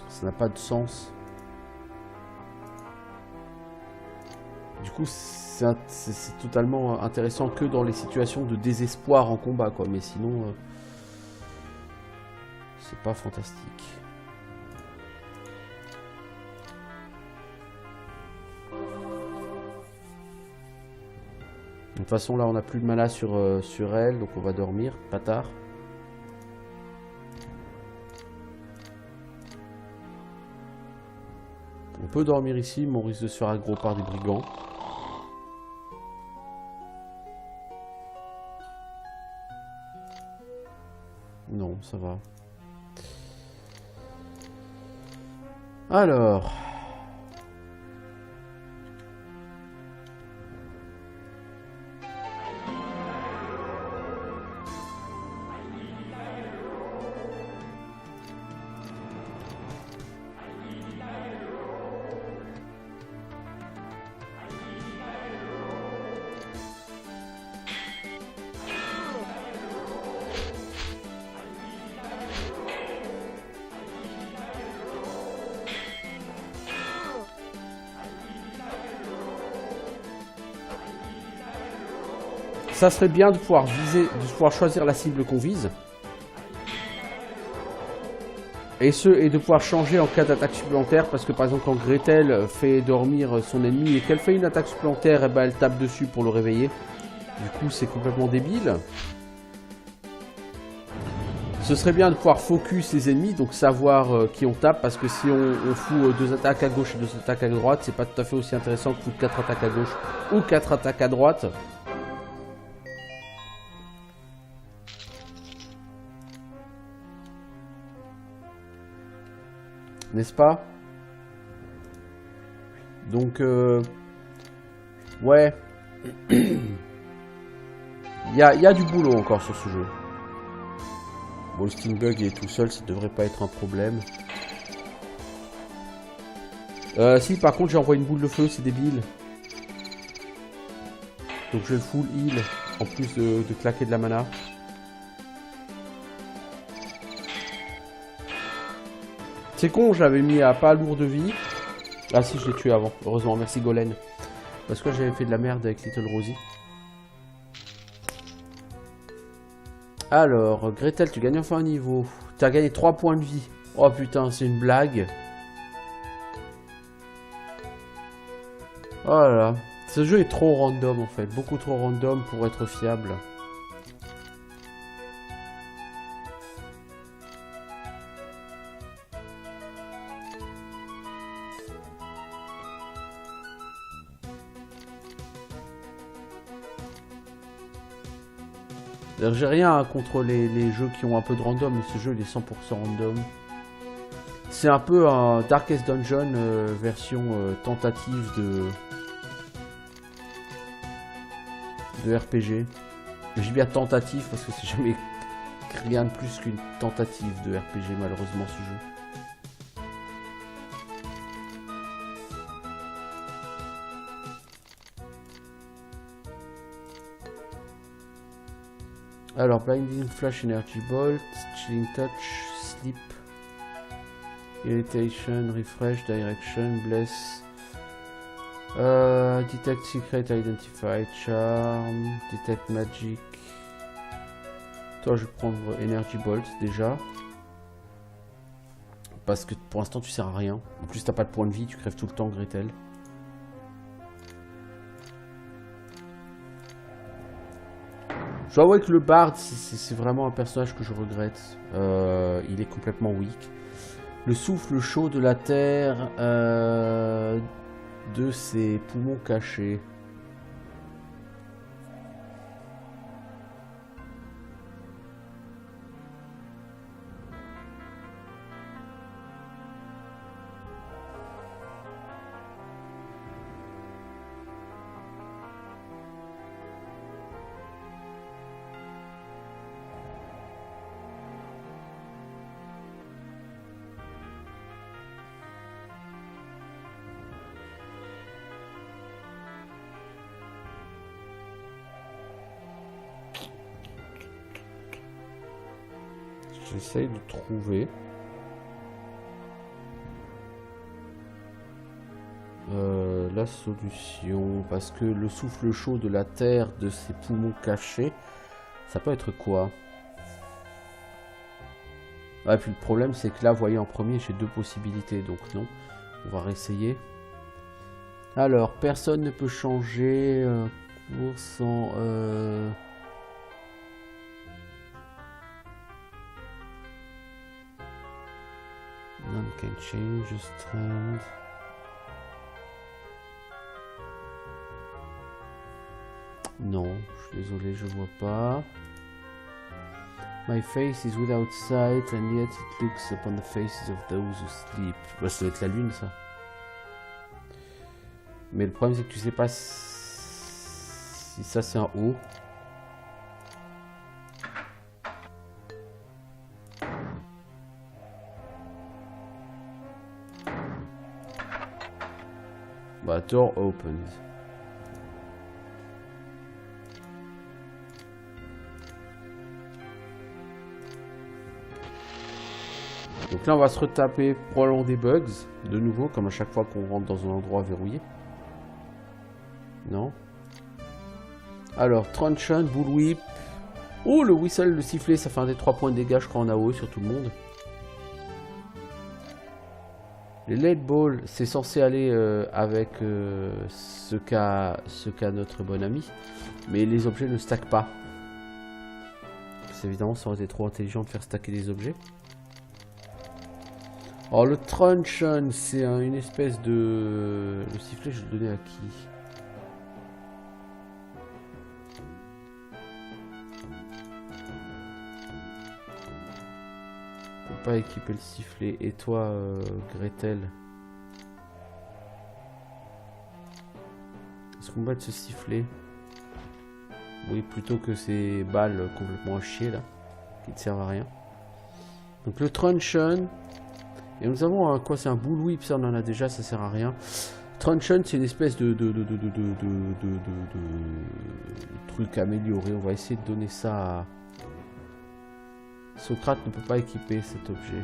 Ça n'a pas de sens. Du coup, c'est totalement intéressant que dans les situations de désespoir en combat, quoi. Mais sinon, c'est pas fantastique. De toute façon, là, on n'a plus de mana sur elle, donc on va dormir, pas tard. On peut dormir ici, mais on risque de se faire aggro par des brigands. Non, ça va. Alors... ça serait bien de pouvoir viser, de pouvoir choisir la cible qu'on vise. Et de pouvoir changer en cas d'attaque supplémentaire, parce que par exemple quand Gretel fait dormir son ennemi et qu'elle fait une attaque supplémentaire, et ben elle tape dessus pour le réveiller. Du coup c'est complètement débile. Ce serait bien de pouvoir focus les ennemis, donc savoir qui on tape, parce que si on fout 2 attaques à gauche et 2 attaques à droite, c'est pas tout à fait aussi intéressant que foutre 4 attaques à gauche ou 4 attaques à droite. N'est-ce pas? Donc, ouais. Il y a du boulot encore sur ce jeu. Bon, le Stingbug il est tout seul, ça devrait pas être un problème. Si, par contre, j'ai envoyé une boule de feu, c'est débile. Donc, je le full heal, en plus de claquer de la mana. C'est con, je l'avais mis à pas lourd de vie. Ah si, je l'ai tué avant. Heureusement, merci Golen. Parce que j'avais fait de la merde avec Little Rosie. Alors, Gretel, tu gagnes enfin un niveau. Tu as gagné 3 points de vie. Oh putain, c'est une blague. Oh là là. Ce jeu est trop random en fait. Beaucoup trop random pour être fiable. J'ai rien contre les jeux qui ont un peu de random, mais ce jeu il est 100% random. C'est un peu un Darkest Dungeon version tentative de RPG. Je dis bien tentative parce que c'est jamais rien de plus qu'une tentative de RPG malheureusement ce jeu. Alors, Blinding Flash, Energy Bolt, Chilling Touch, Sleep, Irritation, Refresh, Direction, Bless. Detect secret, identify charm, detect magic. Toi, je vais prendre Energy Bolt déjà. Parce que pour l'instant, tu sers à rien. En plus, t'as pas de point de vie, tu crèves tout le temps, Gretel. Je dois avouer que le Bard, c'est vraiment un personnage que je regrette. Il est complètement weak. Le souffle chaud de la terre de ses poumons cachés. J'essaye de trouver la solution. Parce que le souffle chaud de la terre de ses poumons cachés, ça peut être quoi? Ah, puis le problème, c'est que là, vous voyez, en premier, j'ai deux possibilités. Donc non, on va réessayer. Alors, personne ne peut changer cours sans... None can change the strength. Non, je suis désolé, je vois pas. My face is without sight and yet it looks upon the faces of those who sleep. Bah, ça doit être la lune, ça. Mais le problème, c'est que tu sais pas si ça c'est un O. Bah, door opens. Donc là, on va se retaper probablement des bugs, de nouveau, comme à chaque fois qu'on rentre dans un endroit verrouillé. Non. Alors, Truncheon, Bullwhip. Oh, le whistle, le sifflet, ça fait un des 3 points de dégâts, je crois, en AOE sur tout le monde. Les Lead Ball, c'est censé aller avec ce qu'a notre bon ami. Mais les objets ne stackent pas. Évidemment, ça aurait été trop intelligent de faire stacker des objets. Alors, le Truncheon, c'est une espèce de... Le sifflet, je le donnais à qui? Pas équiper le sifflet. Et toi, Gretel, est-ce qu'on va de ce sifflet? Oui, plutôt que ces balles complètement à chier là, qui ne servent à rien. Donc le Truncheon. Et nous avons quoi? C'est un Bullwhip, ça on en a déjà, ça sert à rien. Truncheon, c'est une espèce de truc amélioré. On va essayer de donner ça à... Socrate ne peut pas équiper cet objet.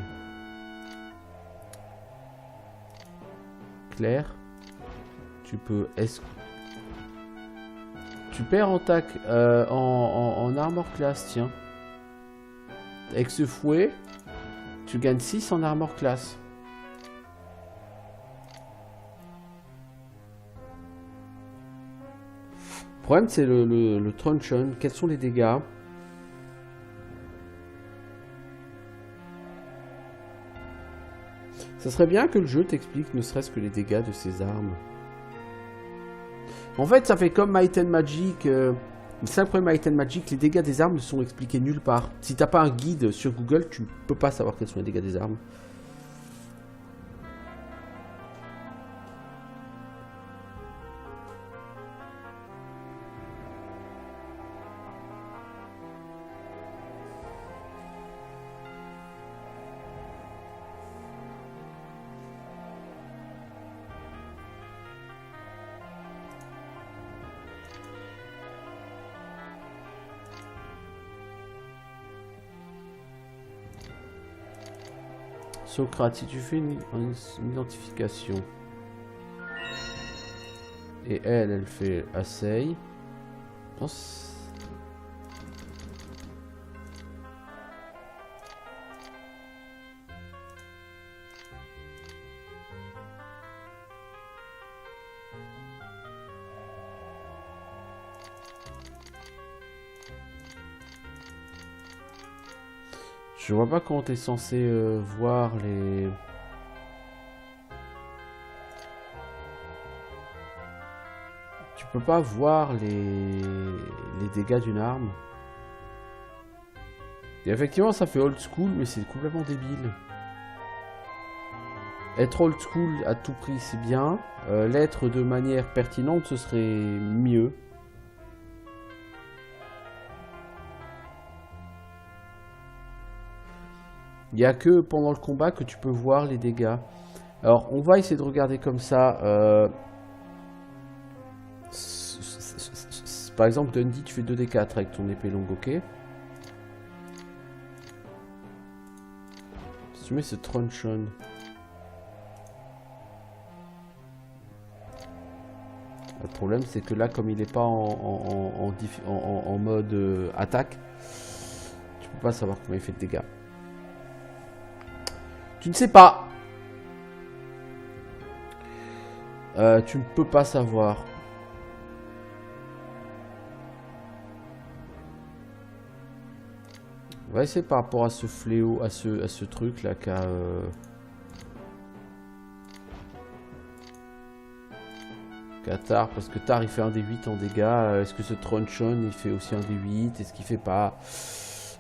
Claire, tu peux... Tu perds en tac, en armor class, tiens. Avec ce fouet, tu gagnes 6 en armor class. Le problème, c'est le Truncheon. Quels sont les dégâts? Ça serait bien que le jeu t'explique ne serait-ce que les dégâts de ces armes. En fait, ça fait comme Might and Magic. Le simple problème Might and Magic, les dégâts des armes ne sont expliqués nulle part. Si t'as pas un guide sur Google, tu ne peux pas savoir quels sont les dégâts des armes. Socrate, si tu fais une identification. Et elle, elle fait assay. Non, je vois pas comment t'es censé voir les... Tu peux pas voir les dégâts d'une arme. Et effectivement, ça fait old school, mais c'est complètement débile. Être old school à tout prix, c'est bien. L'être de manière pertinente, ce serait mieux. Il n'y a que pendant le combat que tu peux voir les dégâts. Alors, on va essayer de regarder comme ça. Par exemple, Dundee, tu fais 2d4 avec ton épée longue, ok. Si tu mets ce truncheon. Le problème, c'est que là, comme il n'est pas en mode attaque, tu peux pas savoir combien il fait de dégâts. Tu ne sais pas. Tu ne peux pas savoir. On va essayer par rapport à ce fléau, à ce truc là qu'a... Tar, parce que Tar il fait un D8 en dégâts. Est-ce que ce Truncheon il fait aussi un D8? Est-ce qu'il fait pas?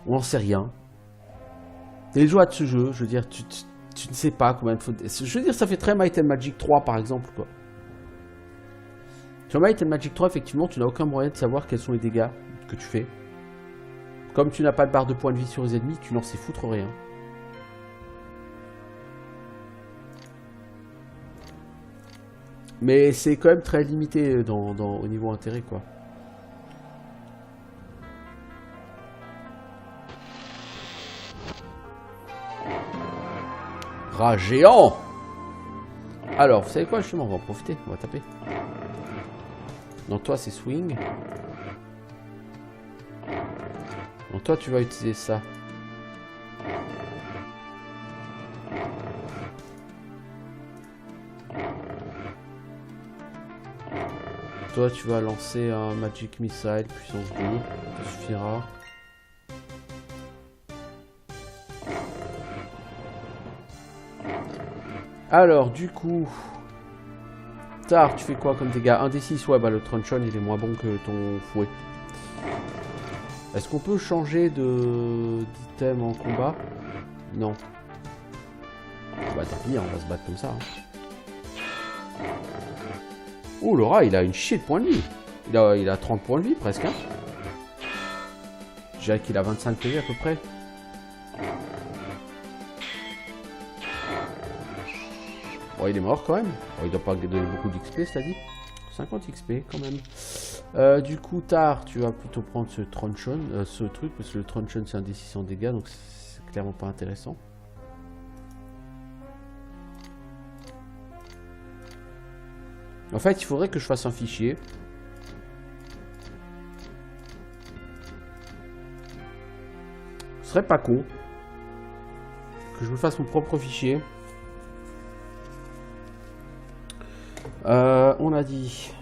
On n'en sait rien. C'est les joies de ce jeu, je veux dire, tu ne sais pas combien de fautes. Je veux dire, ça fait très Might and Magic 3 par exemple, quoi. Sur Might and Magic 3, effectivement, tu n'as aucun moyen de savoir quels sont les dégâts que tu fais. Comme tu n'as pas de barre de points de vie sur les ennemis, tu n'en sais foutre rien. Mais c'est quand même très limité au niveau intérêt, quoi. Rat géant. Alors, vous savez quoi, justement, on va en profiter, on va taper. Non, toi, c'est swing. Non, toi, tu vas utiliser ça. Toi, tu vas lancer un Magic Missile, puissance 2. Ça suffira. Alors, du coup... Tar, tu fais quoi comme dégâts? 1d6, ouais, bah le Truncheon, il est moins bon que ton fouet. Est-ce qu'on peut changer d'item en combat? Non. Bah tant pis, on va se battre comme ça. Hein. Oh, le rat, il a une chier de points de vie. Il a 30 points de vie, presque. Hein. Je dirais qu'il a 25 PV à peu près. Bon, il est mort quand même. Bon, il doit pas donner beaucoup d'XP, c'est-à-dire 50 XP quand même. Du coup, Tar, tu vas plutôt prendre ce Truncheon, ce truc, parce que le Truncheon c'est un D6 en dégâts, donc c'est clairement pas intéressant. En fait, il faudrait que je fasse un fichier. Ce serait pas con que je me fasse mon propre fichier. On a dit...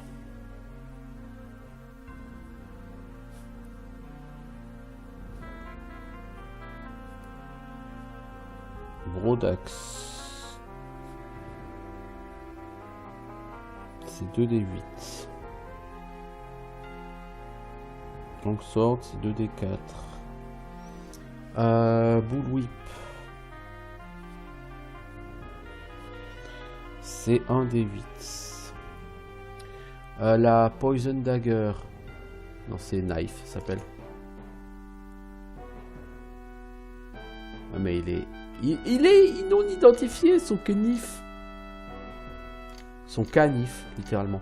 Brodax. C'est 2d8. Longsword, c'est 2d4. Bullwhip. C'est 1d8. La Poison Dagger. Non, c'est Knife, ça s'appelle. Ah, mais il est non identifié, son canif. Son canif, littéralement.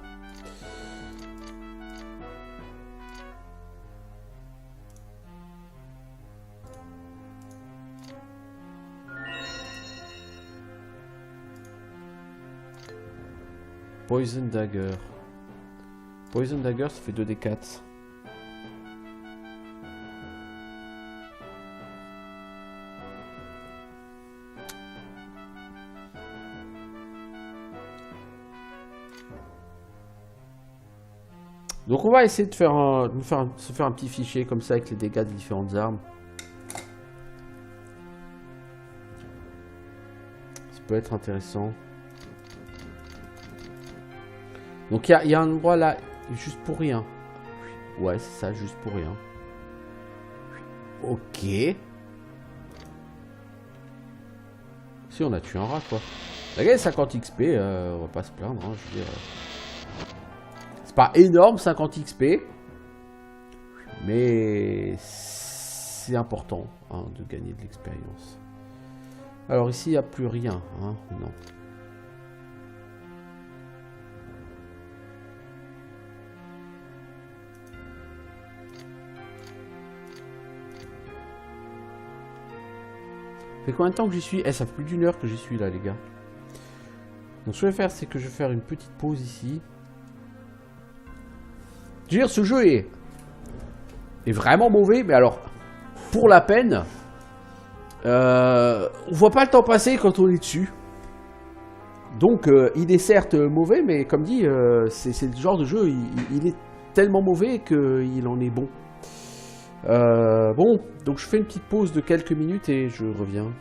Poison Dagger. Poison Dagger, ça fait 2d4. Donc on va essayer de se faire un petit fichier comme ça avec les dégâts des différentes armes. Ça peut être intéressant. Donc il y a un endroit là, juste pour rien. Ouais, c'est ça, juste pour rien. Ok. Si, on a tué un rat, quoi. La gueule, 50 XP, on va pas se plaindre, hein, je veux dire... C'est pas énorme, 50 XP. Mais... c'est important, hein, de gagner de l'expérience. Alors ici, il n'y a plus rien, hein, non. Ça fait combien de temps que j'y suis? Eh, ça fait plus d'une heure que j'y suis là, les gars. Donc ce que je vais faire, c'est que je vais faire une petite pause ici. Je veux dire, ce jeu est vraiment mauvais, mais alors, pour la peine, on voit pas le temps passer quand on est dessus. Donc, il est certes mauvais, mais comme dit, c'est le genre de jeu, il est tellement mauvais qu'il en est bon. Bon, donc je fais une petite pause de quelques minutes et je reviens.